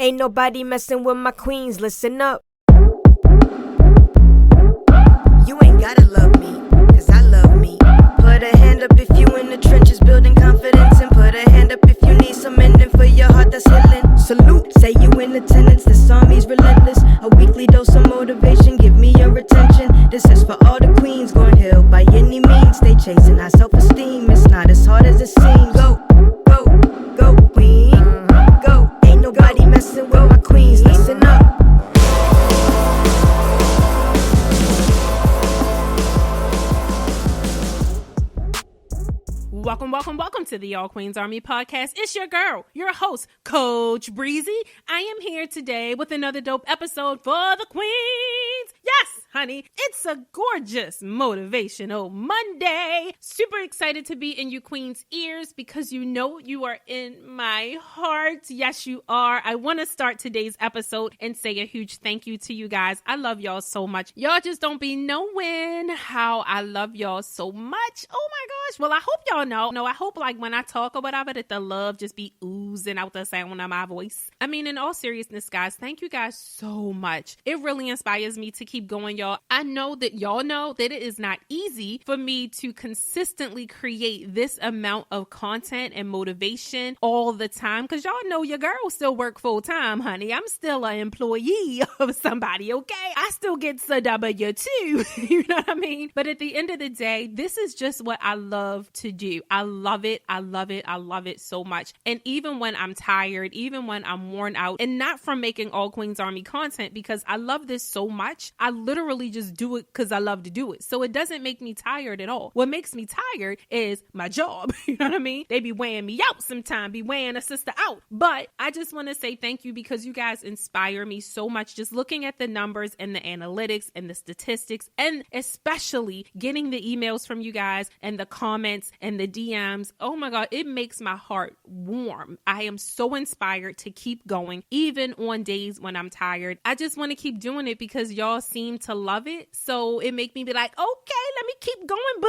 Ain't nobody messing with my queens, listen up. You ain't gotta love me, cause I love me. Put a hand up if you in the trenches building confidence, and put a hand up if you need some mending for your heart that's healing. Salute, say you in attendance, this army's relentless. A weekly dose of motivation, give me your attention. This is for all the queens going heal by any means. They chasing our self-esteem, it's not as hard as it seems. Go, go, go queen, go. Ain't nobody messing with my queens, listen up. Welcome to the All Queens Army podcast. It's your girl, your host, Coach Breezy. I am here today with another dope episode for the queens. Yes, honey, it's a gorgeous motivational Monday. Super excited to be in you queens' ears because you know you are in my heart. Yes, you are. I want to start today's episode and say a huge thank you to you guys. I love y'all so much. Y'all just don't be knowing how I love y'all so much. Oh my gosh. Well, I hope y'all know. No, I hope like when I talk or whatever that the love just be oozing out the sound of my voice. I mean, in all seriousness, guys, thank you guys so much. It really inspires me to keep going, y'all. I know that y'all know that it is not easy for me to consistently create this amount of content and motivation all the time because y'all know your girl still work full time, honey. I'm still an employee of somebody, okay? I still get a W-2, you know what I mean? But at the end of the day, this is just what I love to do. I love it. I love it. I love it so much. And even when I'm tired, even when I'm worn out, and not from making All Queens Army content because I love this so much, I literally just do it because I love to do it. So it doesn't make me tired at all. What makes me tired is my job. You know what I mean? They be weighing me out sometime, be weighing a sister out. But I just want to say thank you because you guys inspire me so much. Just looking at the numbers and the analytics and the statistics, and especially getting the emails from you guys and the comments and the DMs. Oh my God, it makes my heart warm. I am so inspired to keep going, even on days when I'm tired. I just want to keep doing it because y'all seem to love it. So it make me be like, okay, let me keep going, boo.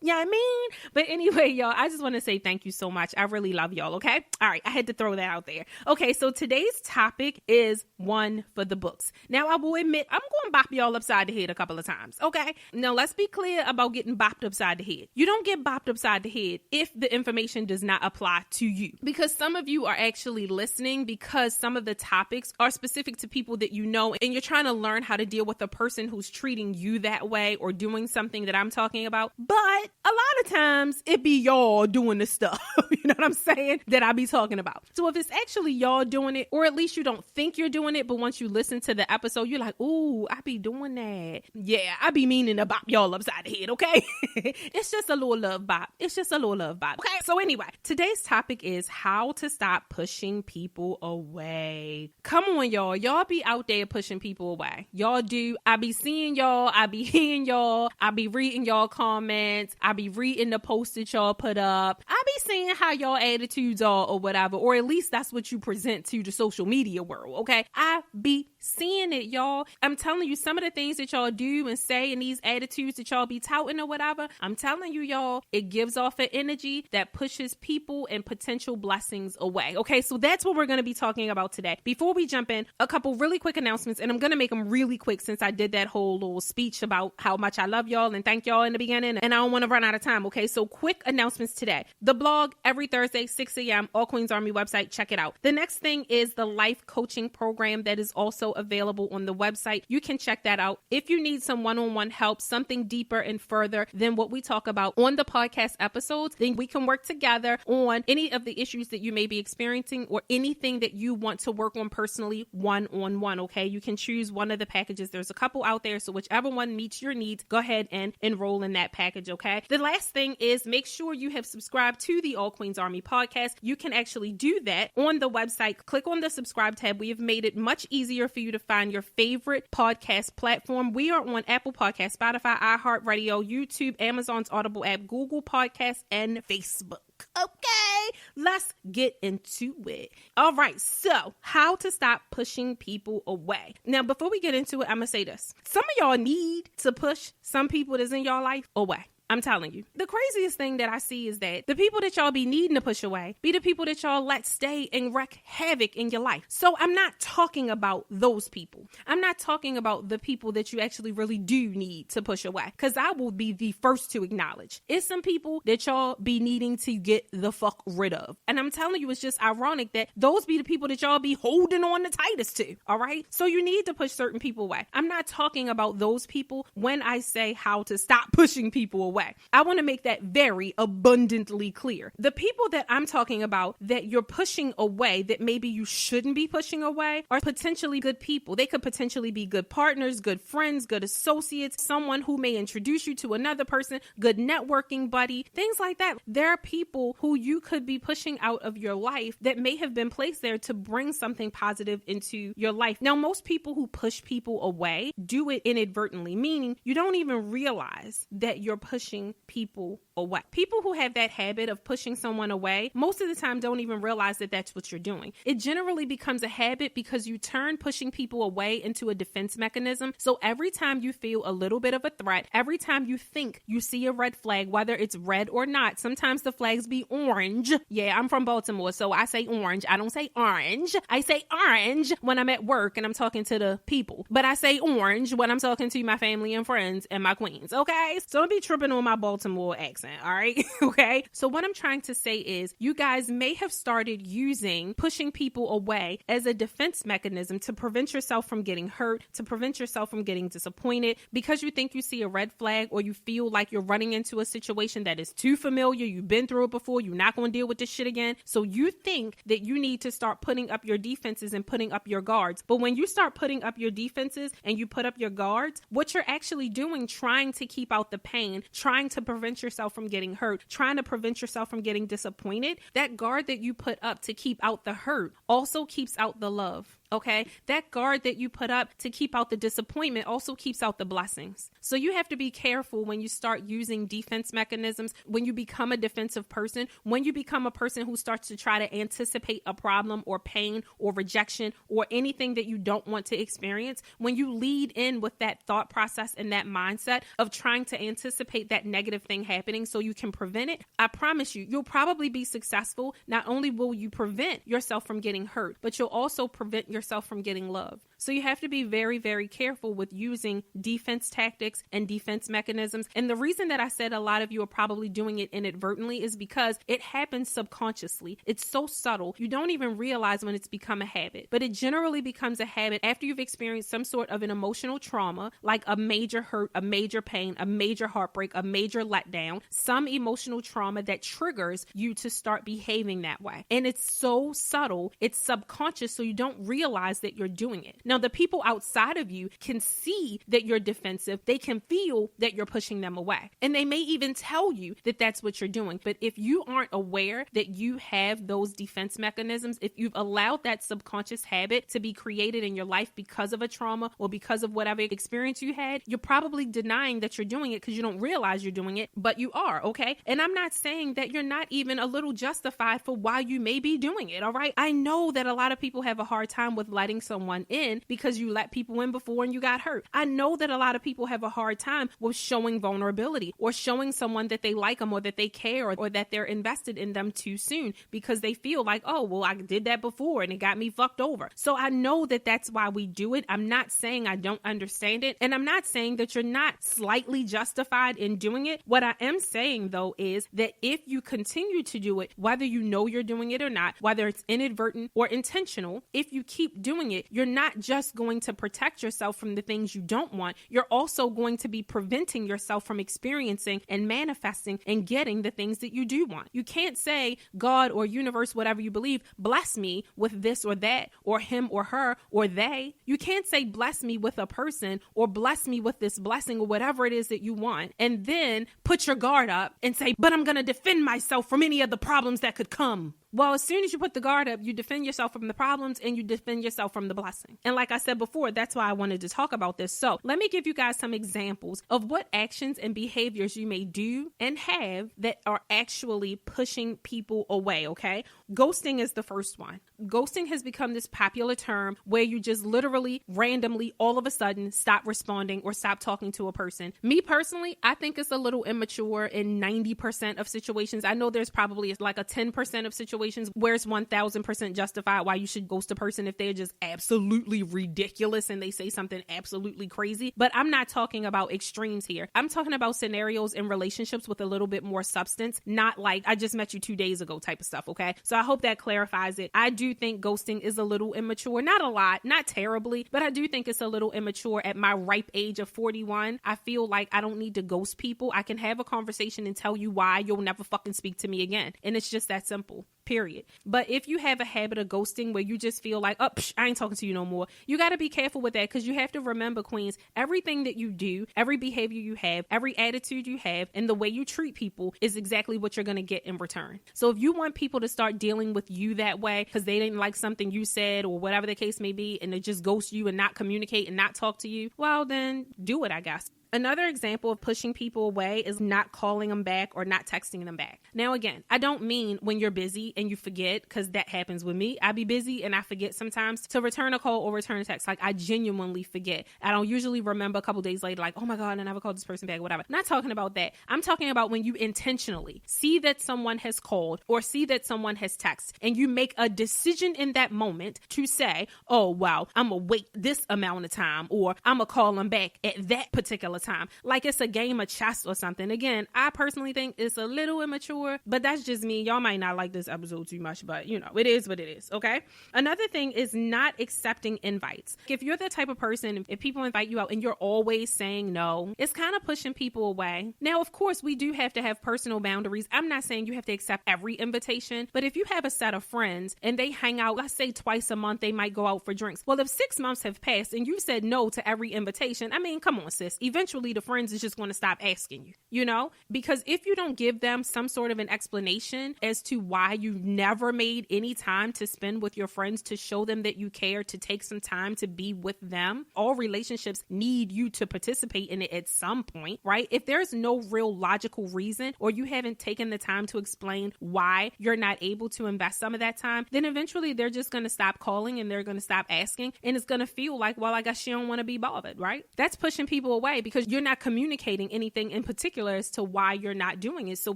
You know what I mean? But anyway, y'all, I just want to say thank you so much. I really love y'all, okay? All right, I had to throw that out there. Okay, so today's topic is one for the books. Now, I will admit, I'm going to bop y'all upside the head a couple of times, okay? Now, let's be clear about getting bopped upside the head. You don't get bopped upside the head if the information does not apply to you. Because some of you are actually listening because some of the topics are specific to people that you know, and you're trying to learn how to deal with a person who's treating you that way or doing something that I'm talking about. But a lot of times it be y'all doing the stuff, you know what I'm saying, that I be talking about. So if it's actually y'all doing it, or at least you don't think you're doing it, but once you listen to the episode, you're like, ooh, I be doing that. Yeah, I be meaning to bop y'all upside the head, okay? It's just a little love bop. It's just a little love bop. Okay, so anyway, today's topic is how to stop pushing people away. Come on, y'all. Y'all be out there pushing people away. Y'all do. I be seeing y'all. I be hearing y'all. I be reading y'all comments. I be reading the posts that y'all put up. I be seeing how y'all attitudes are or whatever, or at least that's what you present to the social media world, okay? I be seeing it, y'all. I'm telling you, some of the things that y'all do and say and these attitudes that y'all be touting or whatever, I'm telling you, y'all, it gives off an energy that pushes people and potential blessings away. Okay, so that's what we're going to be talking about today. Before we jump in, a couple really quick announcements, and I'm going to make them really quick since I did that whole little speech about how much I love y'all and thank y'all in the beginning, and I don't want to run out of time. Okay, so quick announcements today. The blog every Thursday, 6 a.m., All Queens Army website. Check it out. The next thing is the life coaching program that is also available on the website. You can check that out. If you need some one-on-one help, something deeper and further than what we talk about on the podcast episodes, then we can work together on any of the issues that you may be experiencing or anything that you want to work on personally one-on-one, okay? You can choose one of the packages. There's a couple out there, so whichever one meets your needs, go ahead and enroll in that package, okay? The last thing is make sure you have subscribed to the All Queens Army podcast. You can actually do that on the website. Click on the subscribe tab. We have made it much easier for you to find your favorite podcast platform. We are on Apple Podcasts, Spotify, iHeartRadio, YouTube, Amazon's Audible app, Google Podcasts, and Facebook. Okay, let's get into it. All right, so how to stop pushing people away. Now, before we get into it, I'm going to say this. Some of y'all need to push some people that's in your life away. I'm telling you. The craziest thing that I see is that the people that y'all be needing to push away be the people that y'all let stay and wreak havoc in your life. So I'm not talking about those people. I'm not talking about the people that you actually really do need to push away, because I will be the first to acknowledge it's some people that y'all be needing to get the fuck rid of. And I'm telling you, it's just ironic that those be the people that y'all be holding on the tightest to. All right. So you need to push certain people away. I'm not talking about those people when I say how to stop pushing people away. I want to make that very abundantly clear. The people that I'm talking about that you're pushing away that maybe you shouldn't be pushing away are potentially good people. They could potentially be good partners, good friends, good associates, someone who may introduce you to another person, good networking buddy, things like that. There are people who you could be pushing out of your life that may have been placed there to bring something positive into your life. Now, most people who push people away do it inadvertently, meaning you don't even realize that you're pushing people away. People who have that habit of pushing someone away, most of the time don't even realize that that's what you're doing. It generally becomes a habit because you turn pushing people away into a defense mechanism. So every time you feel a little bit of a threat, every time you think you see a red flag, whether it's red or not, sometimes the flags be orange. Yeah, I'm from Baltimore, so I say orange. I don't say orange. I say orange when I'm at work and I'm talking to the people, but I say orange when I'm talking to my family and friends and my queens. Okay, so don't be tripping on my Baltimore accent. All right. Okay. So what I'm trying to say is you guys may have started using pushing people away as a defense mechanism to prevent yourself from getting hurt, to prevent yourself from getting disappointed, because you think you see a red flag or you feel like you're running into a situation that is too familiar. You've been through it before. You're not going to deal with this shit again. So you think that you need to start putting up your defenses and putting up your guards. But when you start putting up your defenses and you put up your guards, what you're actually doing, trying to keep out the pain, trying to prevent yourself from getting hurt, trying to prevent yourself from getting disappointed, that guard that you put up to keep out the hurt also keeps out the love. Okay, that guard that you put up to keep out the disappointment also keeps out the blessings. So you have to be careful when you start using defense mechanisms, when you become a defensive person, when you become a person who starts to try to anticipate a problem or pain or rejection or anything that you don't want to experience, when you lead in with that thought process and that mindset of trying to anticipate that negative thing happening so you can prevent it, I promise you, you'll probably be successful. Not only will you prevent yourself from getting hurt, but you'll also prevent yourself from getting love. So you have to be very, very careful with using defense tactics and defense mechanisms. And the reason that I said a lot of you are probably doing it inadvertently is because it happens subconsciously. It's so subtle. You don't even realize when it's become a habit, but it generally becomes a habit after you've experienced some sort of an emotional trauma, like a major hurt, a major pain, a major heartbreak, a major letdown, some emotional trauma that triggers you to start behaving that way. And it's so subtle, it's subconscious, so you don't realize that you're doing it. Now, the people outside of you can see that you're defensive. They can feel that you're pushing them away. And they may even tell you that that's what you're doing. But if you aren't aware that you have those defense mechanisms, if you've allowed that subconscious habit to be created in your life because of a trauma or because of whatever experience you had, you're probably denying that you're doing it because you don't realize you're doing it, but you are, okay? And I'm not saying that you're not even a little justified for why you may be doing it, all right? I know that a lot of people have a hard time with letting someone in because you let people in before and you got hurt. I know that a lot of people have a hard time with showing vulnerability or showing someone that they like them or that they care or that they're invested in them too soon because they feel like, oh, well, I did that before and it got me fucked over. So I know that that's why we do it. I'm not saying I don't understand it. And I'm not saying that you're not slightly justified in doing it. What I am saying, though, is that if you continue to do it, whether you know you're doing it or not, whether it's inadvertent or intentional, if you keep doing it, you're not just going to protect yourself from the things you don't want. You're also going to be preventing yourself from experiencing and manifesting and getting the things that you do want. You can't say God or universe, whatever you believe, bless me with this or that or him or her or they. You can't say bless me with a person or bless me with this blessing or whatever it is that you want and then put your guard up and say, but I'm going to defend myself from any of the problems that could come. Well, as soon as you put the guard up, you defend yourself from the problems and you defend yourself from the blessing. And like I said before, that's why I wanted to talk about this. So let me give you guys some examples of what actions and behaviors you may do and have that are actually pushing people away, okay? Ghosting is the first one. ghosting has become this popular term where you just literally randomly all of a sudden stop responding or stop talking to a person. Me personally, I think it's a little immature in 90% of situations. I know there's probably like a 10% of situations where it's 1000% justified why you should ghost a person if they're just absolutely ridiculous and they say something absolutely crazy. But I'm not talking about extremes here. I'm talking about scenarios in relationships with a little bit more substance, not like I just met you 2 days ago type of stuff, okay? So I hope that clarifies it. I do think ghosting is a little immature, not a lot, not terribly, but I do think it's a little immature at my ripe age of 41. I feel like I don't need to ghost people. I can have a conversation and tell you why you'll never fucking speak to me again. And it's just that simple. Period. But if you have a habit of ghosting where you just feel like, I ain't talking to you no more, you got to be careful with that, because you have to remember, queens, everything that you do, every behavior you have, every attitude you have, and the way you treat people is exactly what you're going to get in return. So if you want people to start dealing with you that way because they didn't like something you said or whatever the case may be, and they just ghost you and not communicate and not talk to you, well, then do it, I guess. Another example of pushing people away is not calling them back or not texting them back. Now, again, I don't mean when you're busy and you forget, because that happens with me. I be busy and I forget sometimes to return a call or return a text. Like, I genuinely forget. I don't usually remember a couple days later, like, oh my God, I never called this person back, whatever. Not talking about that. I'm talking about when you intentionally see that someone has called or see that someone has texted and you make a decision in that moment to say, oh, wow, I'm going to wait this amount of time, or I'm going to call them back at that particular time, like it's a game of chess or something. Again, I personally think it's a little immature, but that's just me. Y'all might not like this episode too much, but it is what it is. Okay. Another thing is not accepting invites. If you're the type of person, if people invite you out and you're always saying no, it's kind of pushing people away. Now, of course, we do have to have personal boundaries. I'm not saying you have to accept every invitation, but if you have a set of friends and they hang out, let's say twice a month, they might go out for drinks. Well, if 6 months have passed and you said no to every invitation, I mean, come on, sis. Eventually, the friends is just going to stop asking you, because if you don't give them some sort of an explanation as to why you never made any time to spend with your friends, to show them that you care, to take some time to be with them, all relationships need you to participate in it at some point, right? If there's no real logical reason, or you haven't taken the time to explain why you're not able to invest some of that time, then eventually they're just going to stop calling and they're going to stop asking. And it's going to feel like, well, I guess she don't want to be bothered, right? That's pushing people away because you're not communicating anything in particular as to why you're not doing it. So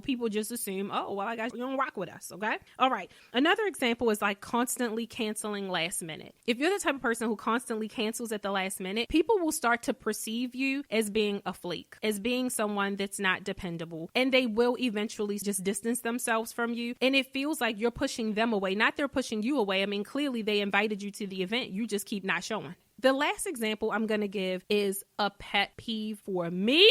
people just assume, oh, well, I guess you don't rock with us. Okay. All right. Another example is like constantly canceling last minute. If you're the type of person who constantly cancels at the last minute, people will start to perceive you as being a flake, as being someone that's not dependable. And they will eventually just distance themselves from you. And it feels like you're pushing them away, not they're pushing you away. I mean, clearly they invited you to the event. You just keep not showing. The last example I'm going to give is a pet peeve for me.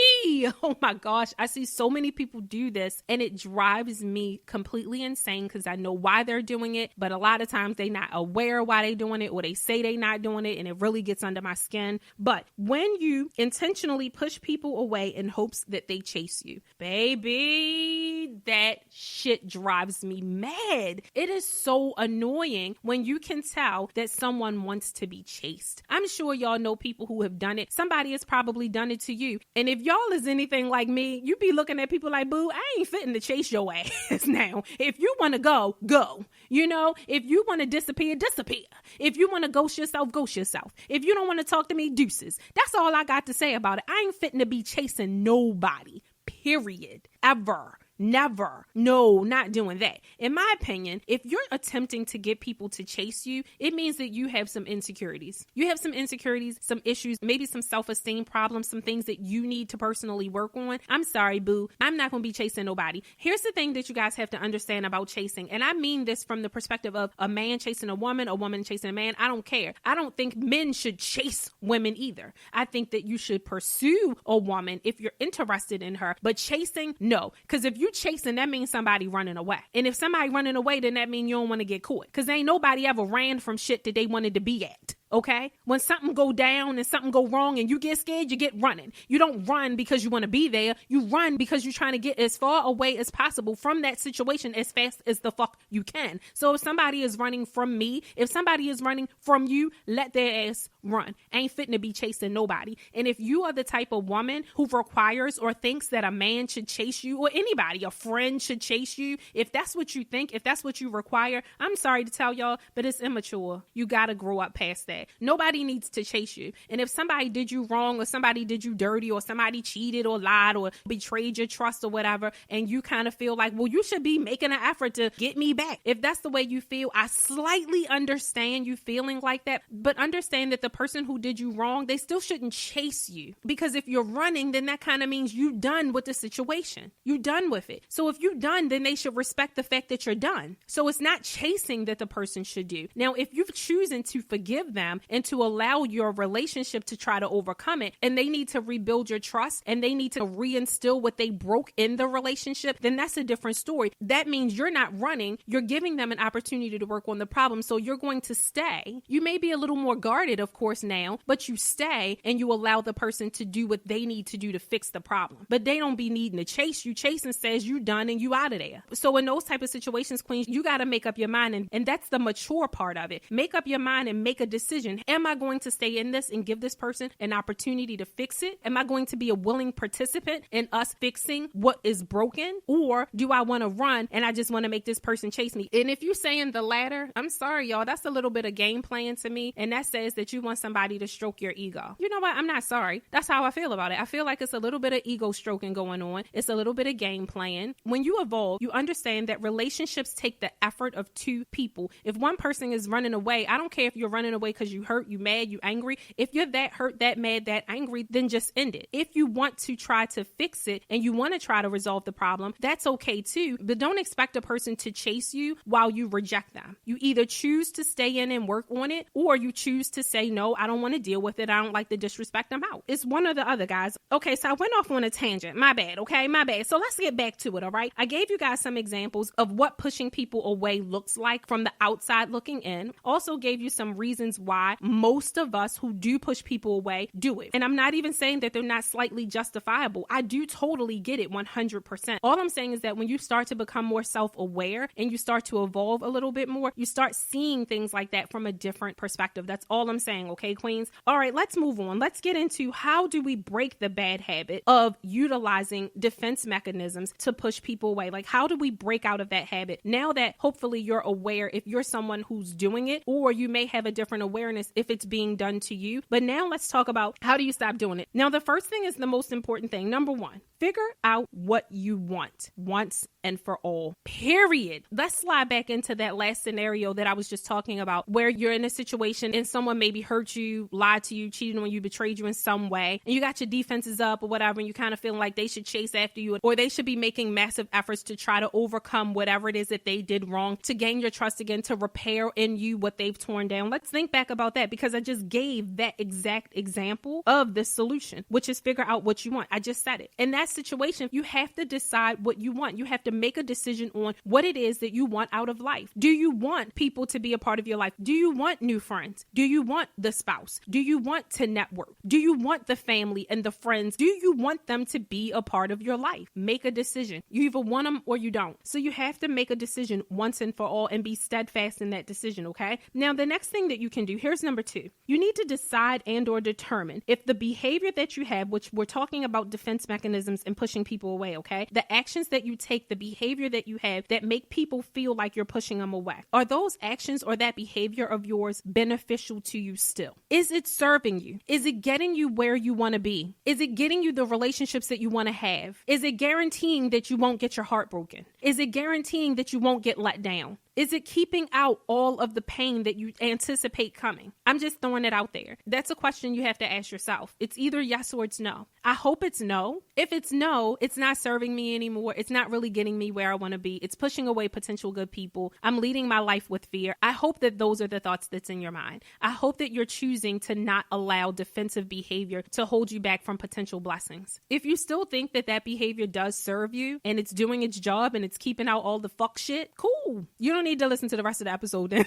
Oh my gosh. I see so many people do this and it drives me completely insane because I know why they're doing it. But a lot of times they're not aware why they're doing it, or they say they're not doing it, and it really gets under my skin. But when you intentionally push people away in hopes that they chase you, baby, that shit drives me mad. It is so annoying when you can tell that someone wants to be chased. I'm sure y'all know people who have done it. Somebody has probably done it to you. And if y'all is anything like me, you be looking at people like, boo, I ain't fitting to chase your ass now. If you want to go, go. If you want to disappear, disappear. If you want to ghost yourself, ghost yourself. If you don't want to talk to me, deuces. That's all I got to say about it. I ain't fitting to be chasing nobody, period, ever. Never. No, not doing that. In my opinion, if you're attempting to get people to chase you, it means that you have some insecurities. You have some insecurities, some issues, maybe some self-esteem problems, some things that you need to personally work on. I'm sorry, boo. I'm not going to be chasing nobody. Here's the thing that you guys have to understand about chasing. And I mean this from the perspective of a man chasing a woman chasing a man. I don't care. I don't think men should chase women either. I think that you should pursue a woman if you're interested in her, but chasing, no. Because if you chasing, that means somebody running away. And if somebody running away, then that means you don't want to get caught. Because ain't nobody ever ran from shit that they wanted to be at. Okay? When something go down and something go wrong and you get scared, you get running. You don't run because you want to be there. You run because you're trying to get as far away as possible from that situation as fast as the fuck you can. So if somebody is running from me, if somebody is running from you, let their ass run. Ain't fitting to be chasing nobody. And if you are the type of woman who requires or thinks that a man should chase you, or anybody, a friend should chase you, if that's what you think, if that's what you require, I'm sorry to tell y'all, but it's immature. You got to grow up past that. Nobody needs to chase you. And if somebody did you wrong, or somebody did you dirty, or somebody cheated or lied or betrayed your trust or whatever, and you kind of feel like, well, you should be making an effort to get me back. If that's the way you feel, I slightly understand you feeling like that, but understand that the person who did you wrong, they still shouldn't chase you. Because if you're running, then that kind of means you done with the situation. You done with it. So if you done, then they should respect the fact that you're done. So it's not chasing that the person should do. Now, if you've chosen to forgive them and to allow your relationship to try to overcome it, and they need to rebuild your trust and they need to reinstill what they broke in the relationship, then that's a different story. That means you're not running. You're giving them an opportunity to work on the problem. So you're going to stay. You may be a little more guarded, of course, now, but you stay and you allow the person to do what they need to do to fix the problem. But they don't be needing to chase you. Chasing says you done and you out of there. So in those type of situations, queens, you got to make up your mind. And that's the mature part of it. Make up your mind and make a decision. Am I going to stay in this and give this person an opportunity to fix it? Am I going to be a willing participant in us fixing what is broken? Or do I want to run and I just want to make this person chase me? And if you're saying the latter, I'm sorry, y'all, that's a little bit of game playing to me. And that says that you want somebody to stroke your ego. You know what? I'm not sorry. That's how I feel about it. I feel like it's a little bit of ego stroking going on. It's a little bit of game playing. When you evolve, you understand that relationships take the effort of two people. If one person is running away, I don't care if you're running away because you hurt, you mad, you angry. If you're that hurt, that mad, that angry, then just end it. If you want to try to fix it and you want to try to resolve the problem, that's okay too. But don't expect a person to chase you while you reject them. You either choose to stay in and work on it, or you choose to say, no, I don't want to deal with it. I don't like the disrespect. I'm out. It's one or the other, guys. Okay, so I went off on a tangent. My bad. Okay, my bad. So let's get back to it, all right? I gave you guys some examples of what pushing people away looks like from the outside looking in. Also gave you some reasons why most of us who do push people away do it. And I'm not even saying that they're not slightly justifiable. I do totally get it 100%. All I'm saying is that when you start to become more self-aware and you start to evolve a little bit more, you start seeing things like that from a different perspective. That's all I'm saying, okay, queens? All right, let's move on. Let's get into how do we break the bad habit of utilizing defense mechanisms to push people away? Like, how do we break out of that habit now that hopefully you're aware if you're someone who's doing it, or you may have a different awareness if it's being done to you. But now let's talk about how do you stop doing it? Now, the first thing is the most important thing. Number one, figure out what you want once and for all, period. Let's slide back into that last scenario that I was just talking about, where you're in a situation and someone maybe hurt you, lied to you, cheated on you, betrayed you in some way, and you got your defenses up or whatever, and you kind of feeling like they should chase after you, or they should be making massive efforts to try to overcome whatever it is that they did wrong, to gain your trust again, to repair in you what they've torn down. Let's think back about that, because I just gave that exact example of the solution, which is figure out what you want. I just said it. In that situation, you have to decide what you want. You have to make a decision on what it is that you want out of life. Do you want people to be a part of your life? Do you want new friends? Do you want the spouse? Do you want to network? Do you want the family and the friends? Do you want them to be a part of your life? Make a decision. You either want them or you don't. So you have to make a decision once and for all and be steadfast in that decision, okay? Now, the next thing that you can do, here's number 2. You need to decide and or determine if the behavior that you have, which we're talking about defense mechanisms and pushing people away, okay? The actions that you take, the behavior that you have that make people feel like you're pushing them away. Are those actions or that behavior of yours beneficial to you still? Is it serving you? Is it getting you where you want to be? Is it getting you the relationships that you want to have? Is it guaranteeing that you won't get your heart broken? Is it guaranteeing that you won't get let down? Is it keeping out all of the pain that you anticipate coming? I'm just throwing it out there. That's a question you have to ask yourself. It's either yes or it's no. I hope it's no. If it's no, it's not serving me anymore. It's not really getting me where I want to be. It's pushing away potential good people. I'm leading my life with fear. I hope that those are the thoughts that's in your mind. I hope that you're choosing to not allow defensive behavior to hold you back from potential blessings. If you still think that that behavior does serve you and it's doing its job and it's keeping out all the fuck shit, cool. You don't don't need to listen to the rest of the episode then.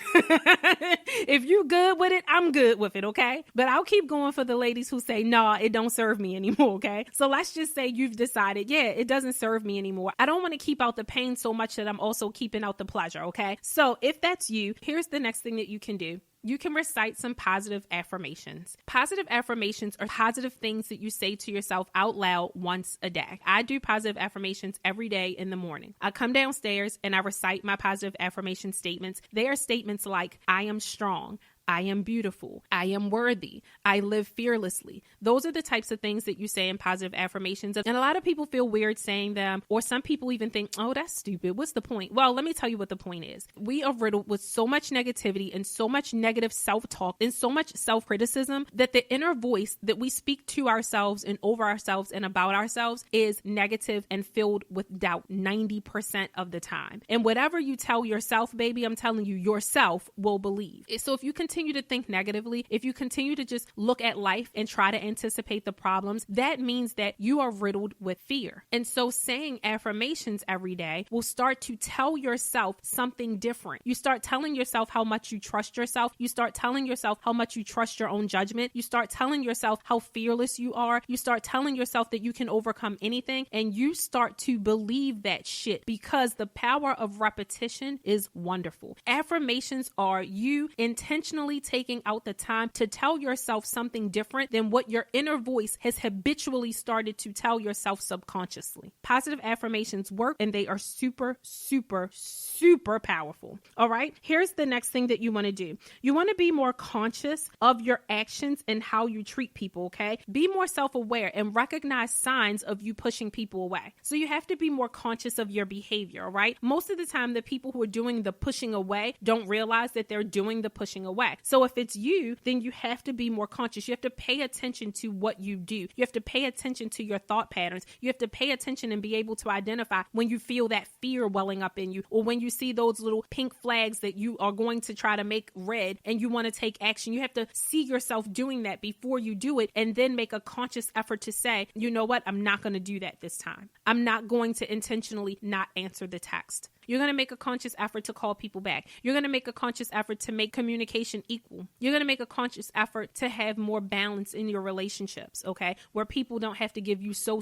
If you good with it, I'm good with it, okay? But I'll keep going for the ladies who say, nah, it don't serve me anymore, okay? So let's just say you've decided, yeah, it doesn't serve me anymore. I don't want to keep out the pain so much that I'm also keeping out the pleasure, okay? So if that's you, here's the next thing that you can do. You can recite some positive affirmations. Positive affirmations are positive things that you say to yourself out loud once a day. I do positive affirmations every day in the morning. I come downstairs and I recite my positive affirmation statements. They are statements like, I am strong. I am beautiful. I am worthy. I live fearlessly. Those are the types of things that you say in positive affirmations. And a lot of people feel weird saying them, or some people even think, oh, that's stupid. What's the point? Well, let me tell you what the point is. We are riddled with so much negativity and so much negative self-talk and so much self-criticism that the inner voice that we speak to ourselves and over ourselves and about ourselves is negative and filled with doubt 90% of the time. And whatever you tell yourself, baby, I'm telling you, yourself will believe. So if you continue to think negatively, if you continue to just look at life and try to anticipate the problems, that means that you are riddled with fear. And so saying affirmations every day will start to tell yourself something different. You start telling yourself how much you trust yourself. You start telling yourself how much you trust your own judgment. You start telling yourself how fearless you are. You start telling yourself that you can overcome anything, and you start to believe that shit because the power of repetition is wonderful. Affirmations are you intentionally taking out the time to tell yourself something different than what your inner voice has habitually started to tell yourself subconsciously. Positive affirmations work, and they are super, super, super powerful. All right. Here's the next thing that you want to do. You want to be more conscious of your actions and how you treat people. Okay. Be more self-aware and recognize signs of you pushing people away. So you have to be more conscious of your behavior. All right. Most of the time, the people who are doing the pushing away don't realize that they're doing the pushing away. So if it's you, then you have to be more conscious. You have to pay attention to what you do. You have to pay attention to your thought patterns. You have to pay attention and be able to identify when you feel that fear welling up in you, or when you see those little pink flags that you are going to try to make red and you want to take action. You have to see yourself doing that before you do it, and then make a conscious effort to say, you know what? I'm not going to do that this time. I'm not going to intentionally not answer the text. You're going to make a conscious effort to call people back. You're going to make a conscious effort to make communication equal. You're going to make a conscious effort to have more balance in your relationships, okay? Where people don't have to give you so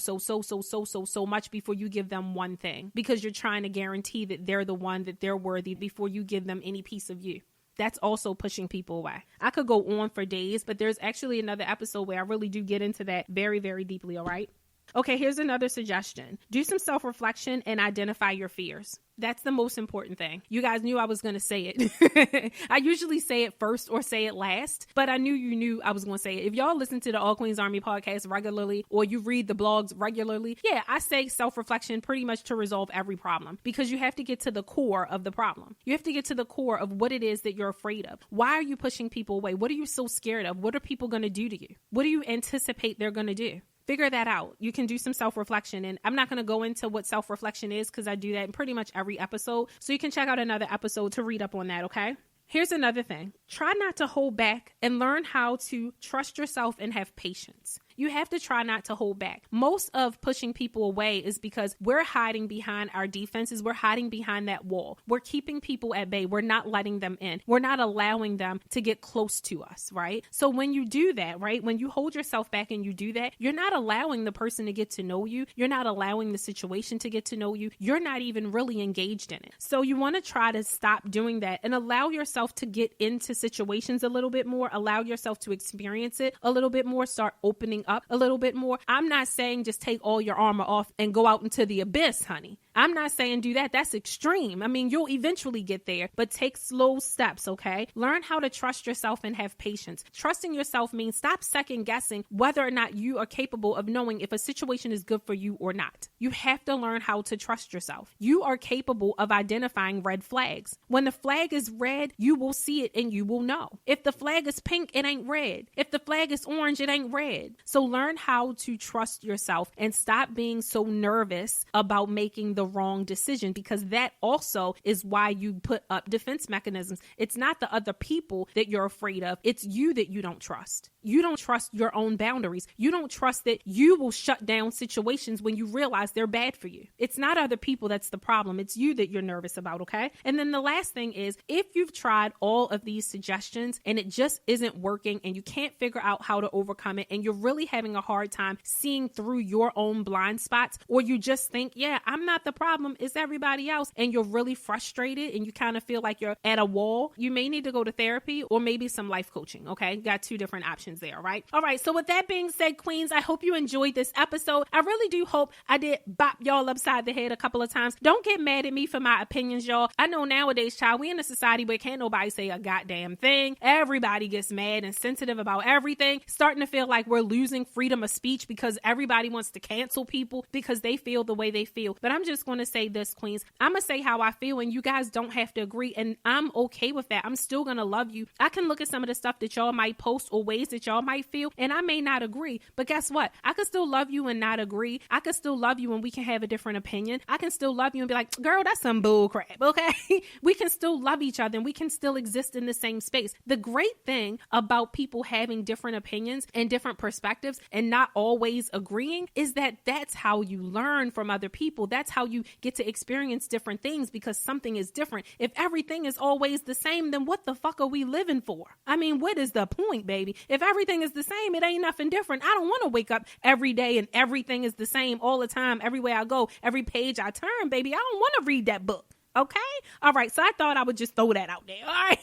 much before you give them one thing, because you're trying to guarantee that they're the one, that they're worthy before you give them any piece of you. That's also pushing people away. I could go on for days, but there's actually another episode where I really do get into that very, very deeply, all right? Okay, here's another suggestion. Do some self-reflection and identify your fears. That's the most important thing. You guys knew I was going to say it. I usually say it first or say it last, but I knew you knew I was going to say it. If y'all listen to the All Queens Army podcast regularly, or you read the blogs regularly, yeah, I say self-reflection pretty much to resolve every problem, because you have to get to the core of the problem. You have to get to the core of what it is that you're afraid of. Why are you pushing people away? What are you so scared of? What are people going to do to you? What do you anticipate they're going to do? Figure that out. You can do some self-reflection, and I'm not going to go into what self-reflection is because I do that in pretty much every episode. So you can check out another episode to read up on that, okay? Here's another thing. Try not to hold back and learn how to trust yourself and have patience. You have to try not to hold back. Most of pushing people away is because we're hiding behind our defenses. We're hiding behind that wall. We're keeping people at bay. We're not letting them in. We're not allowing them to get close to us, right? So when you do that, right, when you hold yourself back and you do that, you're not allowing the person to get to know you. You're not allowing the situation to get to know you. You're not even really engaged in it. So you want to try to stop doing that and allow yourself to get into situations a little bit more. Allow yourself to experience it a little bit more. Start opening up a little bit more. I'm not saying just take all your armor off and go out into the abyss, honey. I'm not saying do that. That's extreme. I mean, you'll eventually get there, but take slow steps, okay? Learn how to trust yourself and have patience. Trusting yourself means stop second guessing whether or not you are capable of knowing if a situation is good for you or not. You have to learn how to trust yourself. You are capable of identifying red flags. When the flag is red, you will see it and you will know. If the flag is pink, it ain't red. If the flag is orange, it ain't red. So learn how to trust yourself and stop being so nervous about making the the wrong decision, because that also is why you put up defense mechanisms. It's not the other people that you're afraid of. It's you that you don't trust. You don't trust your own boundaries. You don't trust that you will shut down situations when you realize they're bad for you. It's not other people that's the problem. It's you that you're nervous about, okay? And then the last thing is, if you've tried all of these suggestions and it just isn't working and you can't figure out how to overcome it, and you're really having a hard time seeing through your own blind spots, or you just think, yeah, I'm not the problem, it's everybody else, and you're really frustrated and you kind of feel like you're at a wall, you may need to go to therapy or maybe some life coaching, okay? Got two different options there, right? All right, so with that being said, queens, I hope you enjoyed this episode. I really do hope I did bop y'all upside the head a couple of times. Don't get mad at me for my opinions, y'all. I know nowadays, child, we in a society where can't nobody say a goddamn thing. Everybody gets mad and sensitive about everything, starting to feel like we're losing freedom of speech because everybody wants to cancel people because they feel the way they feel. But I'm just going to say this, queens. I'm going to say how I feel, and you guys don't have to agree, and I'm okay with that. I'm still going to love you. I can look at some of the stuff that y'all might post or ways that y'all might feel, and I may not agree, but guess what? I can still love you and not agree. I can still love you and we can have a different opinion. I can still love you and be like, girl, that's some bull crap, okay? We can still love each other and we can still exist in the same space. The great thing about people having different opinions and different perspectives and not always agreeing is that that's how you learn from other people. That's how you get to experience different things, because something is different. If everything is always the same, then what the fuck are we living for? I mean, what is the point, baby? If everything is the same, it ain't nothing different. I don't want to wake up every day and everything is the same all the time, everywhere I go, every page I turn, baby. I don't want to read that book. Okay? All right. So I thought I would just throw that out there. All right.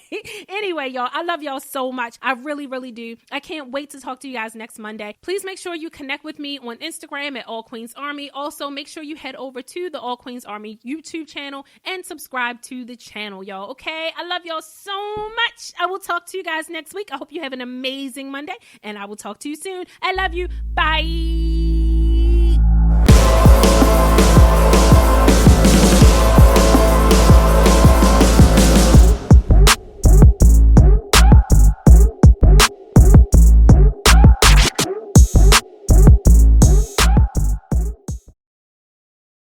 Anyway, y'all, I love y'all so much. I really, really do. I can't wait to talk to you guys next Monday. Please make sure you connect with me on Instagram at All Queens Army. Also, make sure you head over to the All Queens Army YouTube channel and subscribe to the channel, y'all. Okay? I love y'all so much. I will talk to you guys next week. I hope you have an amazing Monday, and I will talk to you soon. I love you. Bye.